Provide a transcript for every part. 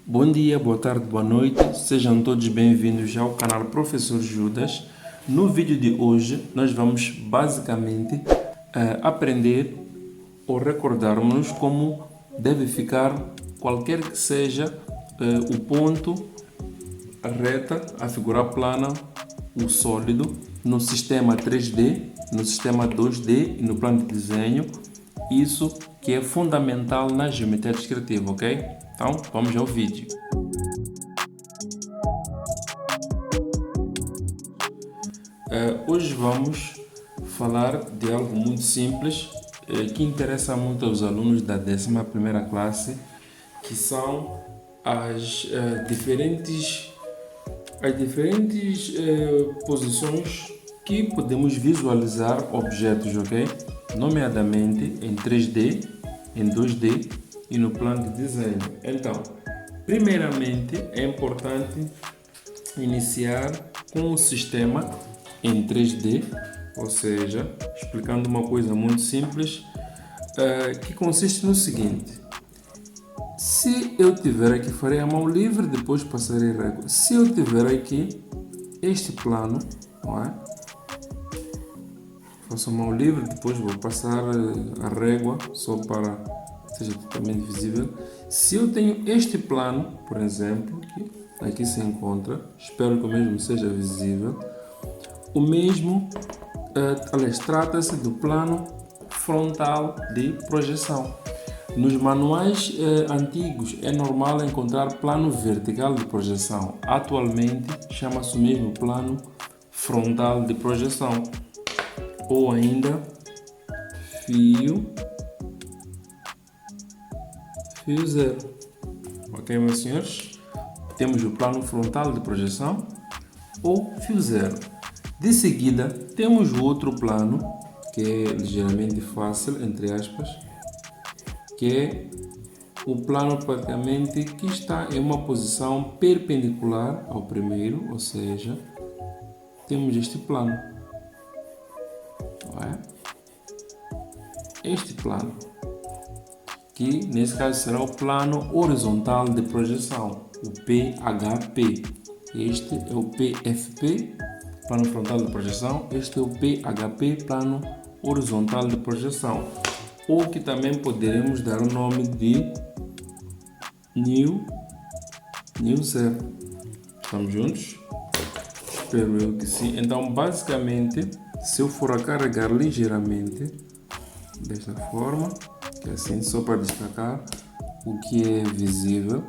Bom dia, boa tarde, boa noite, sejam todos bem-vindos ao canal Professor Judas. No vídeo de hoje nós vamos basicamente aprender ou recordarmos como deve ficar qualquer que seja o ponto, a reta, a figura plana, o sólido no sistema 3D, no sistema 2D e no plano de desenho. Isso que é fundamental na geometria descritiva, ok? Então, vamos ao vídeo. Hoje vamos falar de algo muito simples que interessa muito aos alunos da 11ª classe, que são as diferentes posições que podemos visualizar objetos, ok? Nomeadamente em 3D, em 2D e no plano de desenho. Então, primeiramente é importante iniciar com o sistema em 3D, ou seja, explicando uma coisa muito simples, que consiste no seguinte: se eu tiver aqui, farei a mão livre, depois passarei régua. Se eu tiver aqui este plano, não é? Faço a mão livre, depois vou passar a régua só para que seja totalmente visível. Se eu tenho este plano, por exemplo, que aqui se encontra, espero que o mesmo seja visível. O mesmo, aliás, trata-se do plano frontal de projeção. Nos manuais antigos é normal encontrar plano vertical de projeção. Atualmente chama-se o mesmo plano frontal de projeção, ou ainda fio zero. Ok, meus senhores? Temos o plano frontal de projeção ou fio zero. De seguida, temos o outro plano, que é ligeiramente fácil, entre aspas, que é o plano praticamente que está em uma posição perpendicular ao primeiro, ou seja, temos este plano. Não é? Este plano, que nesse caso será o plano horizontal de projeção, o PHP. Este é o PFP, plano frontal de projeção. Este é o PHP, plano horizontal de projeção, ou que também poderemos dar o nome de New Zero. Estamos juntos? Espero eu que sim. Então, basicamente, se eu for a carregar ligeiramente, desta forma, que é assim, só para destacar o que é visível,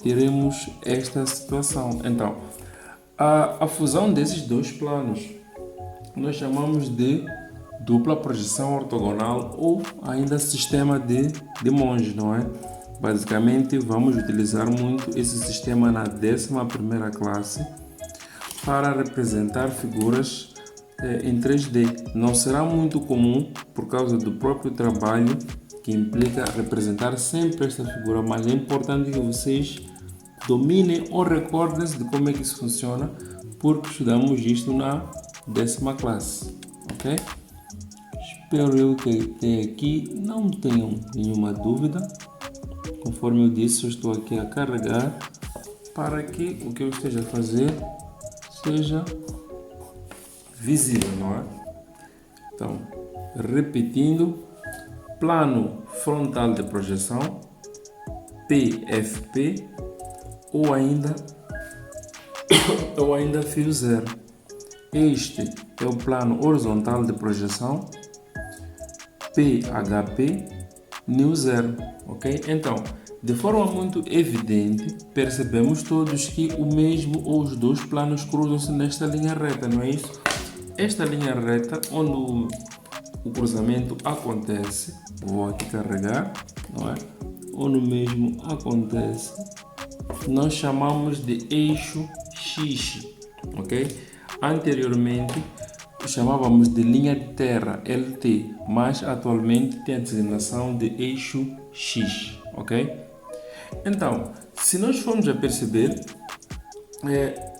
teremos esta situação. Então, a fusão desses dois planos nós chamamos de dupla projeção ortogonal ou ainda sistema de Monge, não é? Basicamente, vamos utilizar muito esse sistema na 11ª classe para representar figuras em 3D. Não será muito comum por causa do próprio trabalho que implica representar sempre esta figura, mas é importante que vocês dominem ou recordem-se de como é que isso funciona, porque estudamos isto na 10ª classe, ok? Espero eu que até aqui não tenham nenhuma dúvida. Conforme eu disse, eu estou aqui a carregar para que o que eu esteja a fazer seja visível, não é? Então, repetindo, plano frontal de projeção, PFP, ou ainda fio zero. Este é o plano horizontal de projeção, PHP, New Zero, ok? Então, de forma muito evidente, percebemos todos que o mesmo ou os dois planos cruzam-se nesta linha reta, não é isso? Esta linha reta, onde o cruzamento acontece, vou aqui carregar, não é? Onde o mesmo acontece, nós chamamos de eixo X, ok? Anteriormente chamávamos de linha de terra, LT, mas atualmente tem a designação de eixo X, ok? Então, se nós formos a perceber,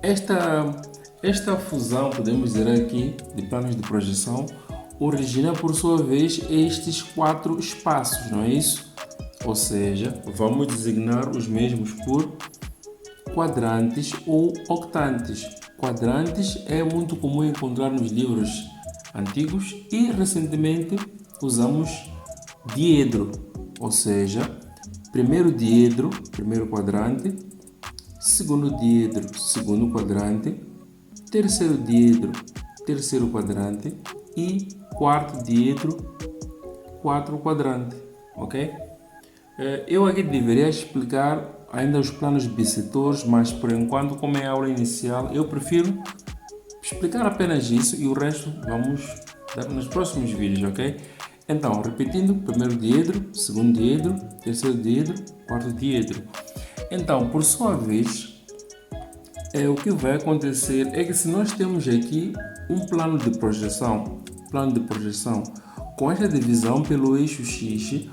esta fusão, podemos dizer aqui, de planos de projeção, origina por sua vez estes 4 espaços, não é isso? ou seja, vamos designar os mesmos por quadrantes ou octantes. Quadrantes é muito comum encontrar nos livros antigos e recentemente usamos diedro, ou seja, primeiro diedro, primeiro quadrante, segundo diedro, segundo quadrante, terceiro diedro, terceiro quadrante e quarto diedro, quarto quadrante, ok? Eu aqui deveria explicar ainda os planos bissetores, mas por enquanto, como é a aula inicial, eu prefiro explicar apenas isso e o resto vamos dar nos próximos vídeos, ok? Então, repetindo, primeiro diedro, segundo diedro, terceiro diedro, quarto diedro. Então, por sua vez, o que vai acontecer é que se nós temos aqui um plano de projeção com esta divisão pelo eixo X,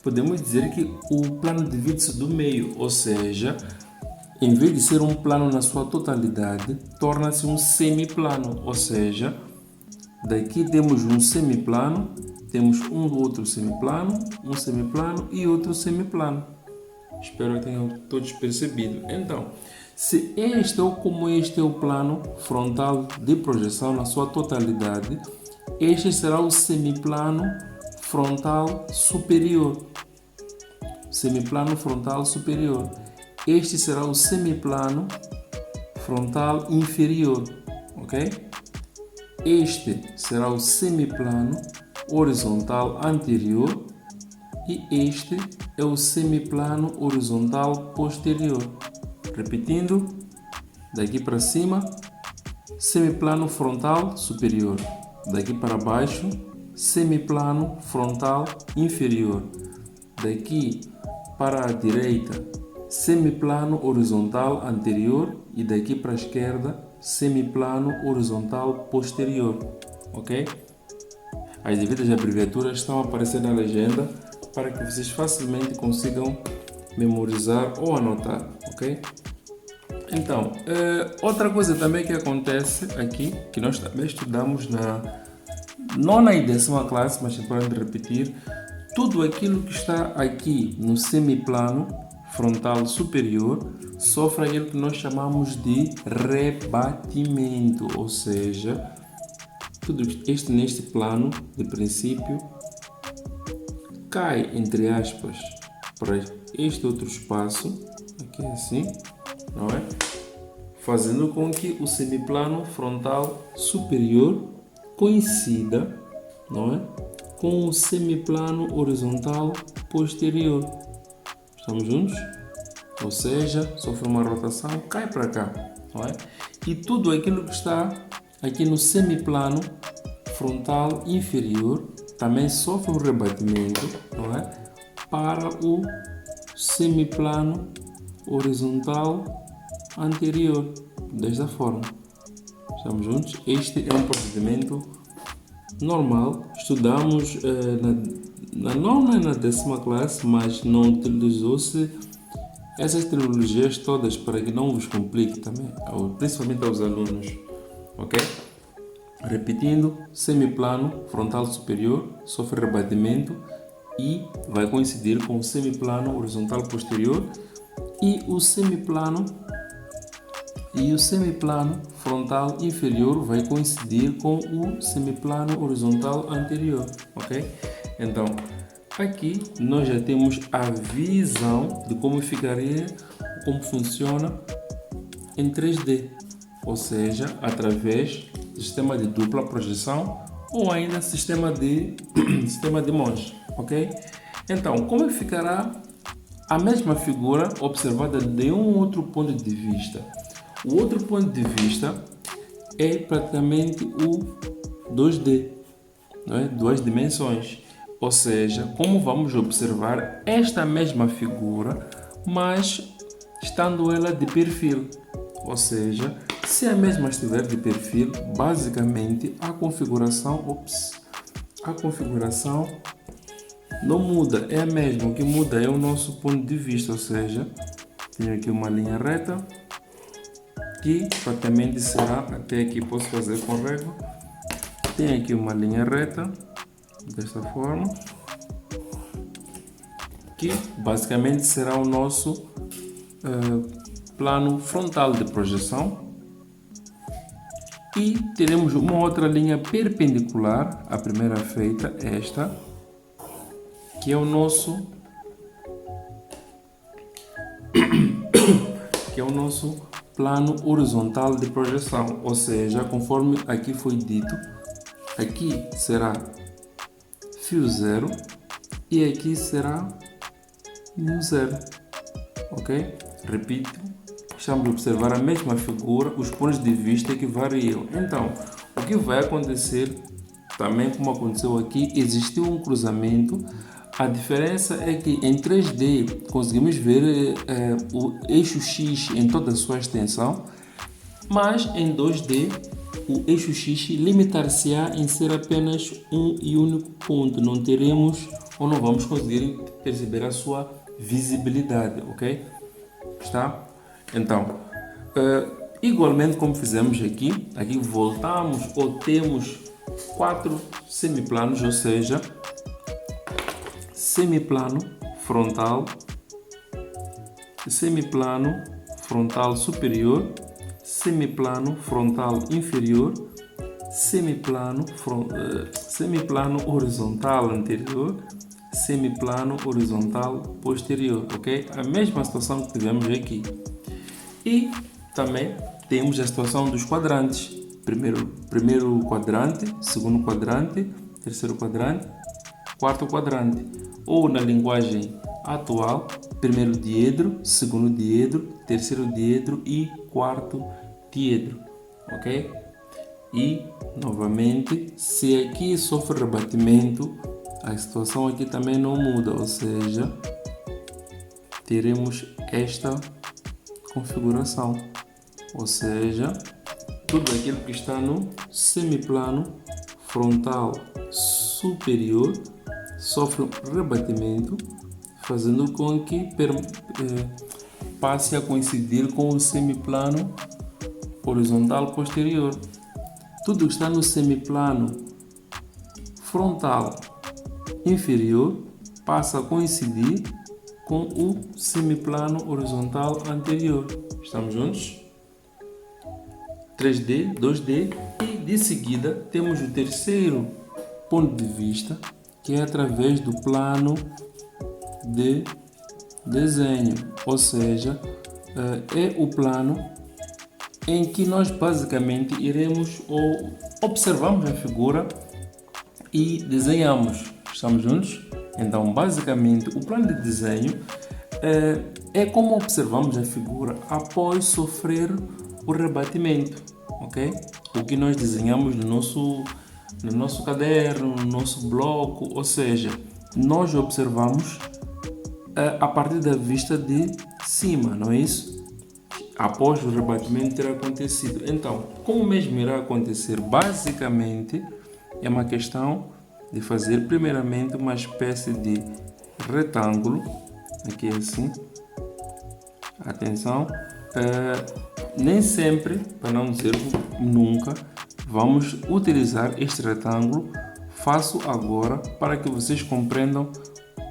podemos dizer que o plano divide-se do meio, ou seja, em vez de ser um plano na sua totalidade, torna-se um semiplano, ou seja, daqui temos um semiplano, temos um outro semiplano, um semiplano e outro semiplano. Espero que tenham todos percebido. Então, se este ou como este é o plano frontal de projeção na sua totalidade, este será o semiplano frontal superior. Semiplano frontal superior. Este será o semiplano frontal inferior, ok? Este será o semiplano horizontal anterior e este é o semiplano horizontal posterior. Repetindo, daqui para cima, semiplano frontal superior. Daqui para baixo, semiplano frontal inferior. Daqui para a direita, semiplano horizontal anterior e daqui para a esquerda, semiplano horizontal posterior, ok? As devidas abreviaturas estão aparecendo na legenda para que vocês facilmente consigam memorizar ou anotar, ok? Então, outra coisa também que acontece aqui, que nós também estudamos na nona e décima classe, mas para repetir, tudo aquilo que está aqui no semiplano frontal superior sofre aquilo que nós chamamos de rebatimento, ou seja, tudo isto neste plano de princípio cai, entre aspas, para este outro espaço, aqui assim, não é? Fazendo com que o semiplano frontal superior coincida, não é? Com o semiplano horizontal posterior. Estamos juntos? Ou seja, sofre uma rotação, cai para cá, não é? E tudo aquilo que está aqui no semiplano frontal inferior também sofre um rebatimento, não é? Para o semiplano horizontal anterior, desta forma. Estamos juntos? Este é um procedimento normal. Estudamos na nona e na décima classe, mas não utilizou-se essas terminologias todas para que não vos complique também, principalmente aos alunos, ok? Repetindo, semiplano frontal superior sofre rebatimento e vai coincidir com o semiplano horizontal posterior e o semiplano frontal inferior vai coincidir com o semiplano horizontal anterior, ok? Então, aqui nós já temos a visão de como ficaria, como funciona em 3D, ou seja, através do sistema de dupla projeção ou ainda sistema de Monge, ok? Então, como ficará a mesma figura observada de um outro ponto de vista? O outro ponto de vista é praticamente o 2D, não é? Duas dimensões. Ou seja, como vamos observar esta mesma figura, mas estando ela de perfil. Ou seja, se a mesma estiver de perfil, basicamente a configuração não muda, é a mesma. O que muda é o nosso ponto de vista, ou seja, tenho aqui uma linha reta que praticamente será até aqui, posso fazer com régua. Tem aqui uma linha reta desta forma que basicamente será o nosso plano frontal de projeção. E teremos uma outra linha perpendicular à primeira feita, esta, que é o nosso plano horizontal de projeção, ou seja, conforme aqui foi dito, aqui será fio zero e aqui será nu zero, ok? Repito, estamos a observar a mesma figura, os pontos de vista que variam. Então, o que vai acontecer, também como aconteceu aqui, existiu um cruzamento. A diferença é que em 3D conseguimos ver o eixo X em toda a sua extensão, mas em 2D o eixo X limitar-se-á em ser apenas um e único ponto. Não teremos ou não vamos conseguir perceber a sua visibilidade, ok? Está? Então, igualmente como fizemos aqui voltamos ou temos 4 semiplanos, ou seja, semiplano frontal superior, semiplano frontal inferior, semiplano horizontal anterior, semiplano horizontal posterior, ok? A mesma situação que tivemos aqui. E também temos a situação dos quadrantes. Primeiro quadrante, segundo quadrante, terceiro quadrante, quarto quadrante. Ou na linguagem atual, primeiro diedro, segundo diedro, terceiro diedro e quarto diedro, ok? E, novamente, se aqui sofre rebatimento, a situação aqui também não muda, ou seja, teremos esta configuração, ou seja, tudo aquilo que está no semiplano frontal superior sofre rebatimento, fazendo com que passe a coincidir com o semiplano horizontal posterior. Tudo que está no semiplano frontal inferior passa a coincidir com o semiplano horizontal anterior. Estamos juntos? 3D, 2D e de seguida temos o terceiro ponto de vista, que é através do plano de desenho, ou seja, é o plano em que nós basicamente iremos ou observamos a figura e desenhamos. Estamos juntos? Então, basicamente, o plano de desenho é como observamos a figura após sofrer o rebatimento, ok? O que nós desenhamos no nosso caderno, no nosso bloco, ou seja, nós observamos a partir da vista de cima, não é isso? Após o rebatimento ter acontecido. Então, como mesmo irá acontecer? Basicamente, é uma questão de fazer primeiramente uma espécie de retângulo, aqui assim, atenção, nem sempre, para não dizer nunca, vamos utilizar este retângulo. Faço agora para que vocês compreendam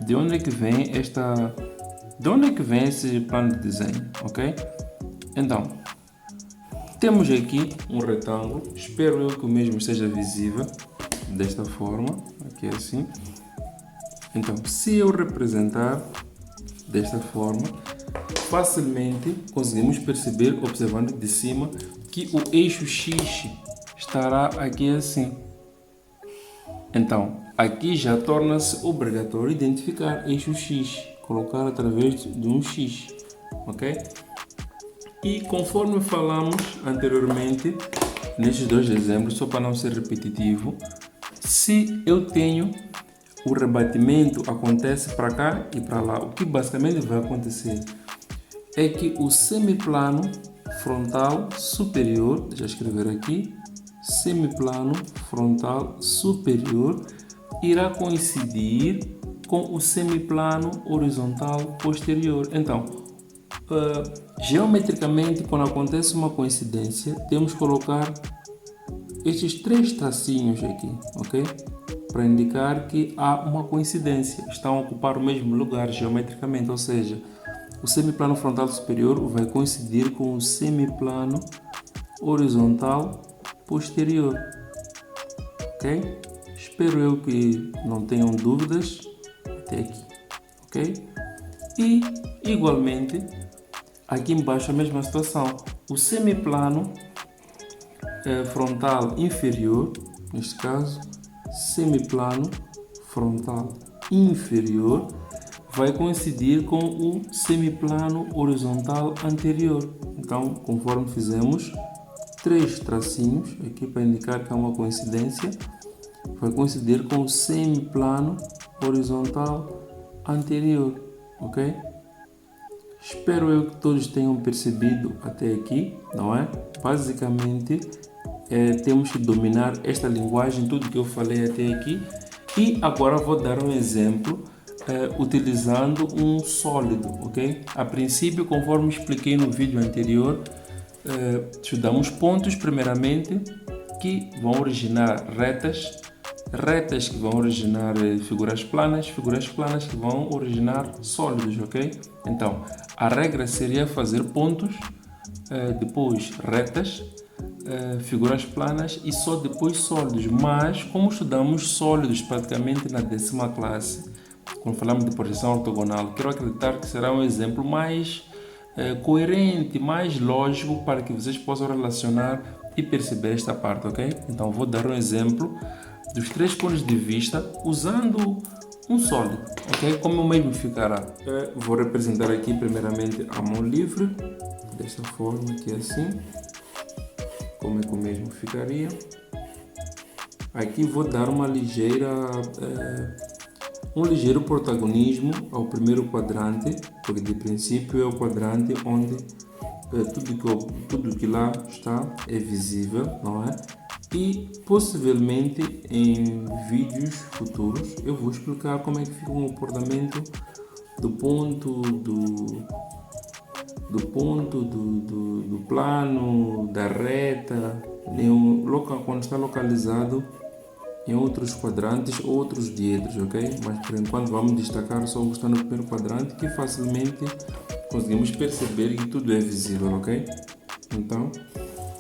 de onde é que vem esse plano de desenho, ok? Então, temos aqui um retângulo, espero eu que o mesmo esteja visível, desta forma, aqui assim. Então, se eu representar desta forma, facilmente conseguimos perceber, observando de cima, que o eixo X estará aqui assim. Então, aqui já torna-se obrigatório identificar eixo X, colocar através de um X, ok? E conforme falamos anteriormente, nestes dois exemplos, só para não ser repetitivo, se eu tenho o rebatimento acontece para cá e para lá, o que basicamente vai acontecer é que o semiplano frontal superior, deixa eu escrever aqui, semiplano frontal superior irá coincidir com o semiplano horizontal posterior. Então, geometricamente, quando acontece uma coincidência, temos que colocar estes 3 tracinhos aqui, ok? para indicar que há uma coincidência, estão a ocupar o mesmo lugar geometricamente, ou seja, o semiplano frontal superior vai coincidir com o semiplano horizontal posterior, ok? Espero eu que não tenham dúvidas até aqui, ok? E, igualmente, aqui embaixo a mesma situação, o semiplano frontal inferior, neste caso, semiplano frontal inferior, vai coincidir com o semiplano horizontal anterior. Então, conforme fizemos 3 tracinhos aqui para indicar que há uma coincidência, vai coincidir com o semiplano horizontal anterior, ok? Espero eu que todos tenham percebido até aqui, não é? Basicamente, temos que dominar esta linguagem, tudo que eu falei até aqui. E agora vou dar um exemplo utilizando um sólido, ok? A princípio, conforme expliquei no vídeo anterior, estudamos pontos primeiramente que vão originar retas, retas que vão originar figuras planas que vão originar sólidos, ok? Então, a regra seria fazer pontos, depois retas, figuras planas e só depois sólidos. Mas, como estudamos sólidos praticamente na 10ª classe, quando falamos de projeção ortogonal, quero acreditar que será um exemplo mais coerente, mais lógico para que vocês possam relacionar e perceber esta parte, ok? Então, vou dar um exemplo dos 3 pontos de vista usando um sólido, ok? Como o mesmo ficará. Vou representar aqui primeiramente a mão livre, desta forma aqui assim, como é que o mesmo ficaria. Aqui vou dar uma ligeira, um ligeiro protagonismo ao primeiro quadrante, porque de princípio é o quadrante onde tudo que lá está é visível, não é? E possivelmente em vídeos futuros eu vou explicar como é que fica o comportamento do ponto do plano, da reta, quando está localizado em outros quadrantes, outros diedros, ok? Mas por enquanto vamos destacar só o que está no primeiro quadrante, que facilmente conseguimos perceber que tudo é visível, ok? Então,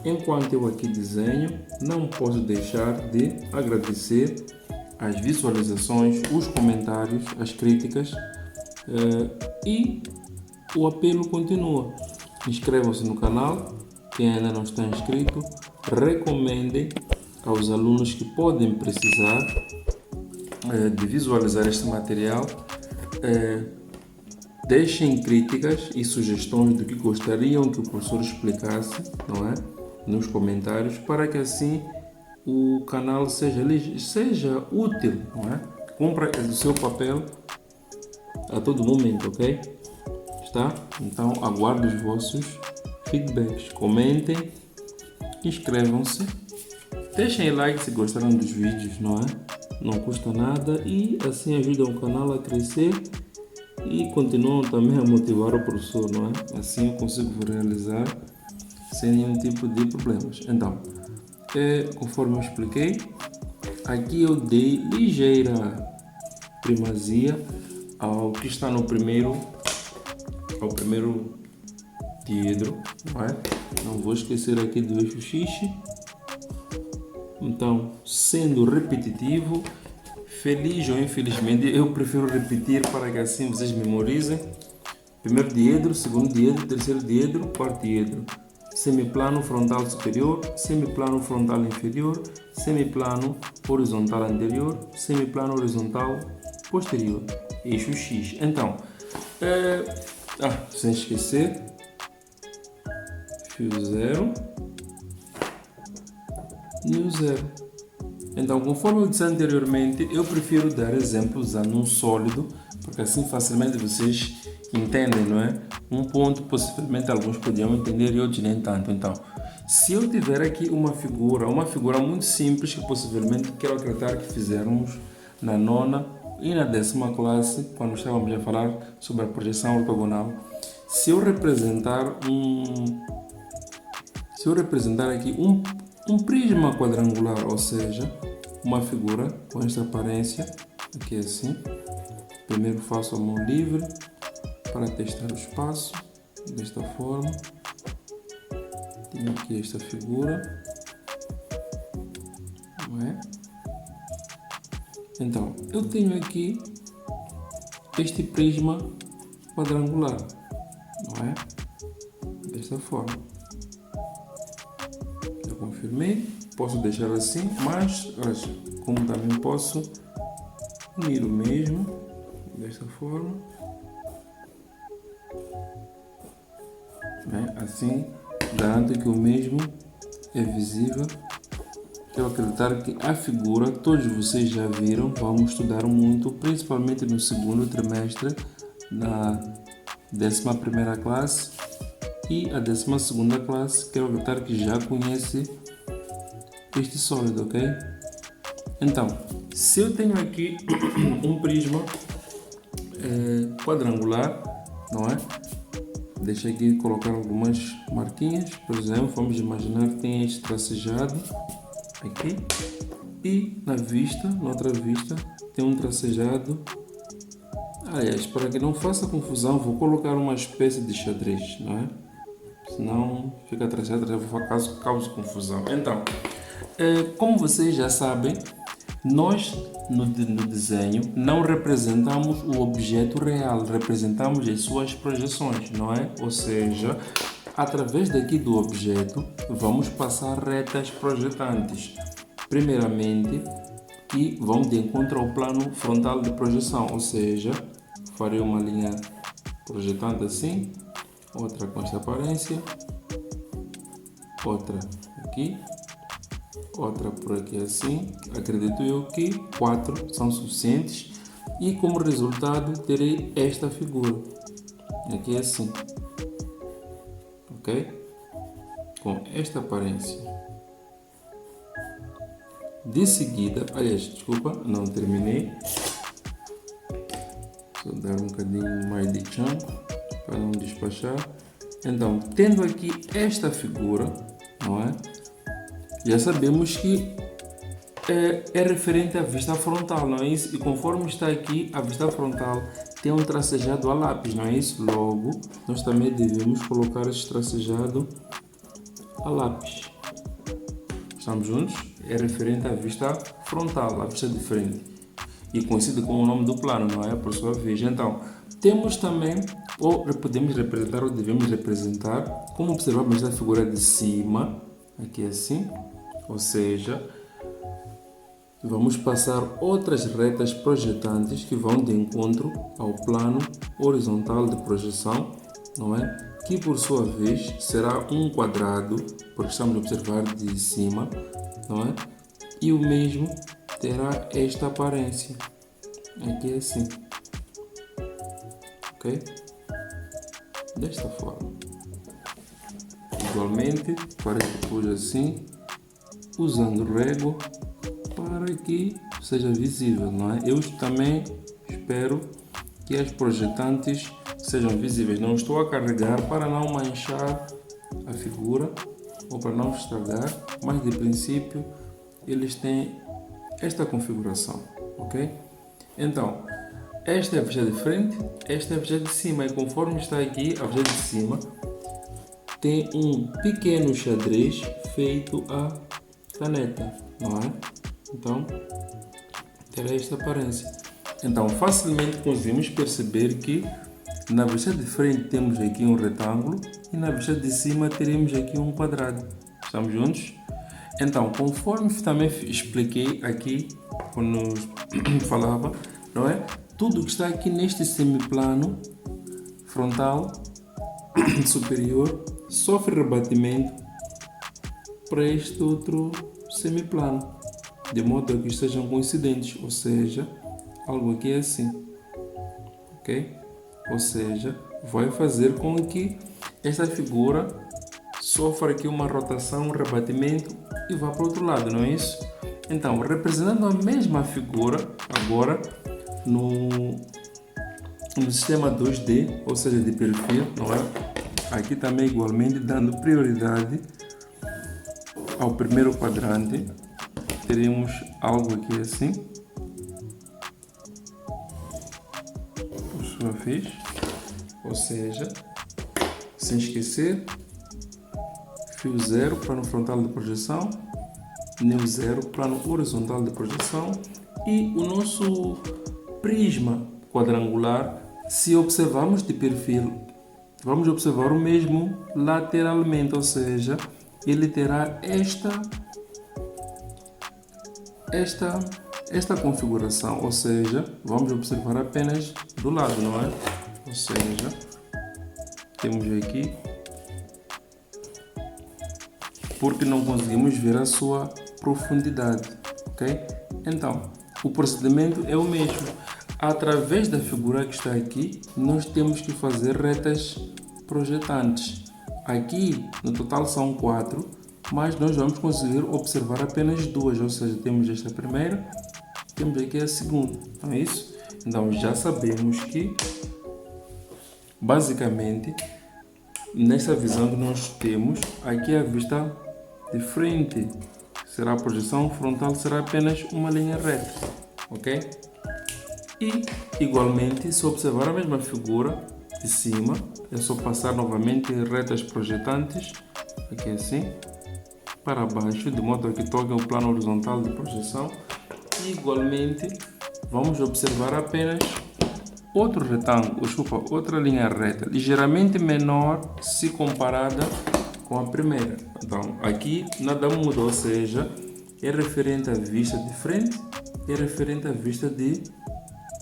enquanto eu aqui desenho, não posso deixar de agradecer as visualizações, os comentários, as críticas e o apelo continua. Inscrevam-se no canal, quem ainda não está inscrito, recomendem aos alunos que podem precisar de visualizar este material, deixem críticas e sugestões do que gostariam que o professor explicasse, não é? Nos comentários, para que assim o canal seja útil, não é? Cumpra o seu papel a todo momento, ok? Está? Então aguardo os vossos feedbacks, comentem, inscrevam-se, deixem like se gostaram dos vídeos, não é? Não custa nada e assim ajudam o canal a crescer e continuam também a motivar o professor, não é? Assim eu consigo realizar sem nenhum tipo de problemas. Então, conforme eu expliquei, aqui eu dei ligeira primazia ao que está no primeiro diedro, não é? Não vou esquecer aqui do eixo X. Então, sendo repetitivo, feliz ou infelizmente, eu prefiro repetir para que assim vocês memorizem. Primeiro diedro, segundo diedro, terceiro diedro, quarto diedro. Semiplano frontal superior, semiplano frontal inferior, semiplano horizontal anterior, semiplano horizontal posterior, eixo X. Então, sem esquecer, fio 0, new 0. Então, conforme eu disse anteriormente, eu prefiro dar exemplo usando um sólido, porque assim facilmente vocês entendem, não é? Um ponto, possivelmente alguns podiam entender e outros nem tanto. Então, se eu tiver aqui uma figura muito simples que possivelmente quero acreditar que fizermos na 9ª e na 10ª classe, quando estávamos a falar sobre a projeção ortogonal, se eu representar aqui um prisma quadrangular, ou seja, uma figura com esta aparência, aqui assim. Primeiro faço a mão livre para testar o espaço, desta forma. Tenho aqui esta figura, não é? Então, eu tenho aqui este prisma quadrangular, não é? Desta forma. Eu confirmei, posso deixar assim, mas como também posso unir o mesmo, desta forma, né? Assim garanto que o mesmo é visível. Quero acreditar que a figura todos vocês já viram, vamos estudar muito, principalmente no segundo trimestre, na 11ª classe e a 12ª classe. Quero acreditar que já conhece este sólido, ok? Então, se eu tenho aqui um prisma quadrangular, não é? Deixa aqui colocar algumas marquinhas. Por exemplo, vamos imaginar que tem este tracejado aqui e na outra vista, tem um tracejado. Aliás, para que não faça confusão, vou colocar uma espécie de xadrez, não é? Senão fica tracejado, causa confusão. Então, como vocês já sabem, nós no desenho não representamos o objeto real, representamos as suas projeções, não é? Ou seja, através daqui do objeto, vamos passar retas projetantes. Primeiramente, que vão de encontro ao plano frontal de projeção, ou seja, farei uma linha projetante assim, outra com esta aparência, outra aqui, outra por aqui assim. Acredito eu que 4 são suficientes e como resultado terei esta figura aqui assim, ok? Com esta aparência. De seguida, aliás, desculpa, não terminei. Vou dar um bocadinho mais de chão para não despachar. Então, tendo aqui esta figura, não é? Já sabemos que é referente à vista frontal, não é isso? E conforme está aqui, a vista frontal tem um tracejado a lápis, não é isso? Logo, nós também devemos colocar este tracejado a lápis. Estamos juntos? É referente à vista frontal, a vista de frente. E conhecido como o nome do plano, não é? Por sua vez. Então, temos também, ou podemos representar, ou devemos representar, como observamos na figura de cima, aqui assim, ou seja, vamos passar outras retas projetantes que vão de encontro ao plano horizontal de projeção, não é? Que por sua vez será um quadrado, porque estamos a observar de cima, não é? E o mesmo terá esta aparência, aqui assim, ok? Desta forma. Igualmente, farei depois assim, usando régua para que seja visível, não é? Eu também espero que as projetantes sejam visíveis. Não estou a carregar para não manchar a figura ou para não estragar, mas de princípio eles têm esta configuração, ok? Então, esta é a vista de frente, esta é a vista de cima, e conforme está aqui, a vista de cima tem um pequeno xadrez feito a caneta, não é? Então, terá esta aparência. Então, facilmente conseguimos perceber que na vista de frente temos aqui um retângulo e na vista de cima teremos aqui um quadrado. Estamos juntos? Então, conforme também expliquei aqui quando falava, não é? Tudo que está aqui neste semiplano frontal superior sofre rebatimento para este outro semiplano, de modo a que estejam coincidentes, ou seja, algo aqui é assim, ok? Ou seja, vai fazer com que esta figura sofra aqui uma rotação, um rebatimento e vá para o outro lado, não é isso? Então, representando a mesma figura agora no sistema 2D, ou seja, de perfil, não é? Aqui também igualmente dando prioridade ao primeiro quadrante, teremos algo aqui assim, por sua vez, ou seja, sem esquecer, fio 0, plano frontal de projeção, neo 0, plano horizontal de projeção, e o nosso prisma quadrangular, se observarmos de perfil, vamos observar o mesmo lateralmente, ou seja, ele terá esta configuração, ou seja, vamos observar apenas do lado, não é? Ou seja, temos aqui, porque não conseguimos ver a sua profundidade, ok? Então, o procedimento é o mesmo. Através da figura que está aqui, nós temos que fazer retas projetantes. Aqui, no total são 4, mas nós vamos conseguir observar apenas 2, ou seja, temos esta primeira, temos aqui a segunda, não é isso? Então, já sabemos que, basicamente, nessa visão que nós temos, aqui a vista de frente será a projeção frontal, será apenas uma linha reta, ok? E, igualmente, se observar a mesma figura de cima, é só passar novamente retas projetantes, aqui assim, para baixo, de modo que toquem o plano horizontal de projeção. E, igualmente, vamos observar apenas outro retângulo, outra linha reta, ligeiramente menor se comparada com a primeira. Então, aqui nada muda, ou seja, é referente à vista de frente, é referente à vista de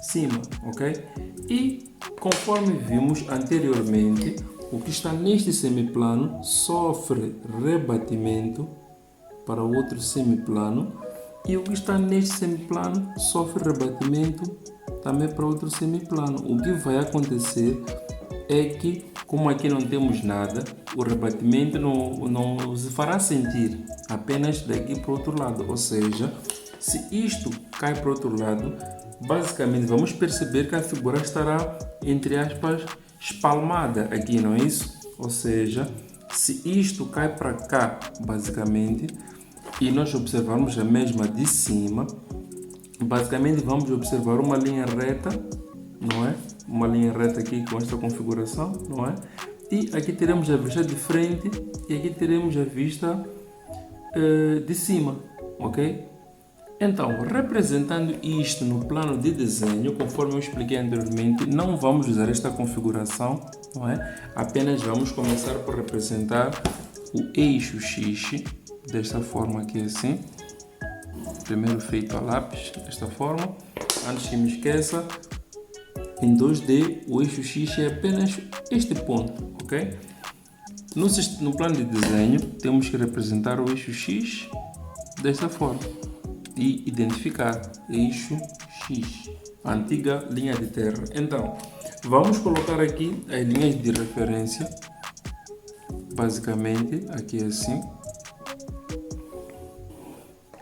cima, ok? E conforme vimos anteriormente, o que está neste semiplano sofre rebatimento para outro semiplano e o que está neste semiplano sofre rebatimento também para outro semiplano. O que vai acontecer é que, como aqui não temos nada, o rebatimento não se fará sentir apenas daqui para o outro lado. Ou seja, se isto cai para o outro lado, basicamente vamos perceber que a figura estará, entre aspas, espalmada aqui, não é isso? Ou seja, se isto cai para cá, basicamente, e nós observarmos a mesma de cima, basicamente vamos observar uma linha reta, não é? Uma linha reta aqui com esta configuração, não é? E aqui teremos a vista de frente e aqui teremos a vista de cima, ok? Então, representando isto no plano de desenho, conforme eu expliquei anteriormente, não vamos usar esta configuração, não é? Apenas vamos começar por representar o eixo X, desta forma aqui assim. Primeiro feito a lápis, desta forma. Antes que me esqueça, em 2D o eixo X é apenas este ponto, ok? No plano de desenho, temos que representar o eixo X desta forma e identificar eixo X, a antiga linha de terra. Então, vamos colocar aqui as linhas de referência, basicamente aqui assim.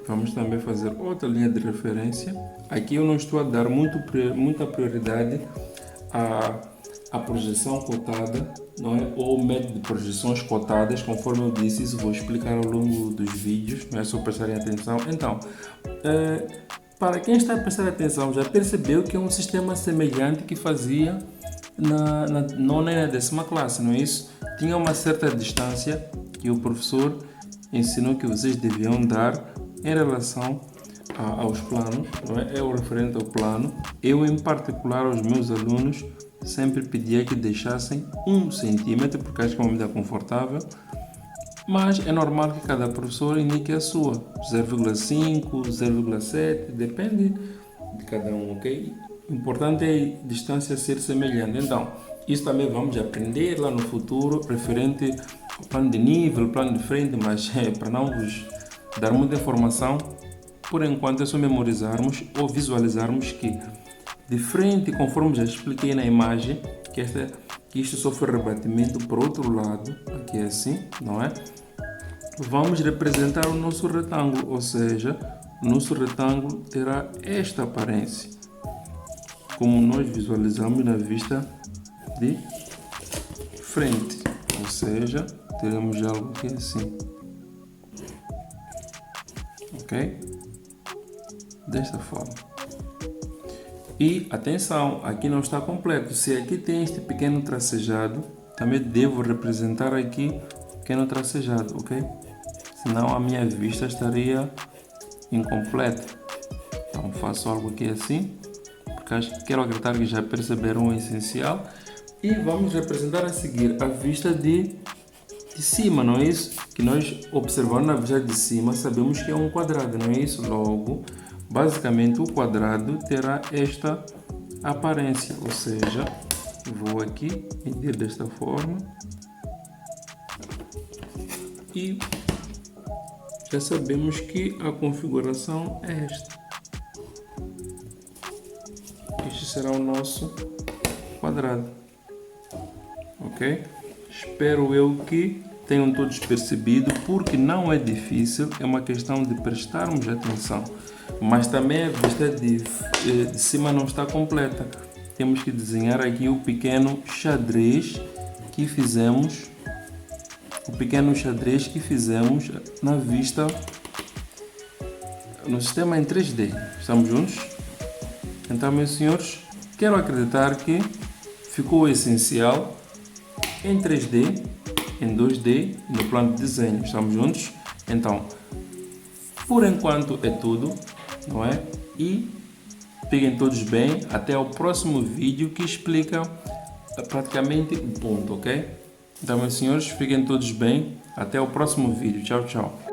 Vamos também fazer outra linha de referência. Aqui eu não estou a dar muita prioridade à projeção cotada, não é? Ou método de projeções cotadas, conforme eu disse, isso vou explicar ao longo dos vídeos, não é só prestarem atenção. Então, para quem está a prestar atenção, já percebeu que é um sistema semelhante que fazia na nona e na 10ª classe, não é isso? Tinha uma certa distância que o professor ensinou que vocês deviam dar em relação aos planos, não é? É o referente ao plano. Eu, em particular, aos meus alunos, sempre pedia que deixassem 1 centímetro, porque acho que é uma medida confortável, mas é normal que cada professor indique a sua, 0,5, 0,7, depende de cada um, ok? O importante é a distância ser semelhante. Então, isso também vamos aprender lá no futuro, referente ao plano de nível, plano de frente, mas para não vos dar muita informação, por enquanto é só memorizarmos ou visualizarmos que de frente, conforme já expliquei na imagem, que isto sofre rebatimento por outro lado, aqui é assim, não é? Vamos representar o nosso retângulo, ou seja, o nosso retângulo terá esta aparência, como nós visualizamos na vista de frente, ou seja, teremos algo aqui assim, ok? desta forma. E atenção, aqui não está completo. Se aqui tem este pequeno tracejado, também devo representar aqui o pequeno tracejado, ok? Senão a minha vista estaria incompleta. Então faço algo aqui assim, porque quero acreditar que já perceberam o essencial. E vamos representar a seguir a vista de cima, não é isso? Que nós observando na vista de cima sabemos que é um quadrado, não é isso? Logo, basicamente o quadrado terá esta aparência, ou seja, vou aqui medir desta forma e já sabemos que a configuração é esta. Este será o nosso quadrado, ok? Espero eu que tenham todos percebido, porque não é difícil, é uma questão de prestarmos atenção. Mas também a vista de cima não está completa. Temos que desenhar aqui o pequeno xadrez que fizemos, na vista, no sistema em 3D. Estamos juntos? Então, meus senhores, quero acreditar que ficou essencial em 3D, em 2D e no plano de desenho. Estamos juntos? Então, por enquanto é tudo, não é? E fiquem todos bem. Até o próximo vídeo que explica praticamente o ponto, ok? Então, meus senhores, fiquem todos bem. Até o próximo vídeo. Tchau, tchau.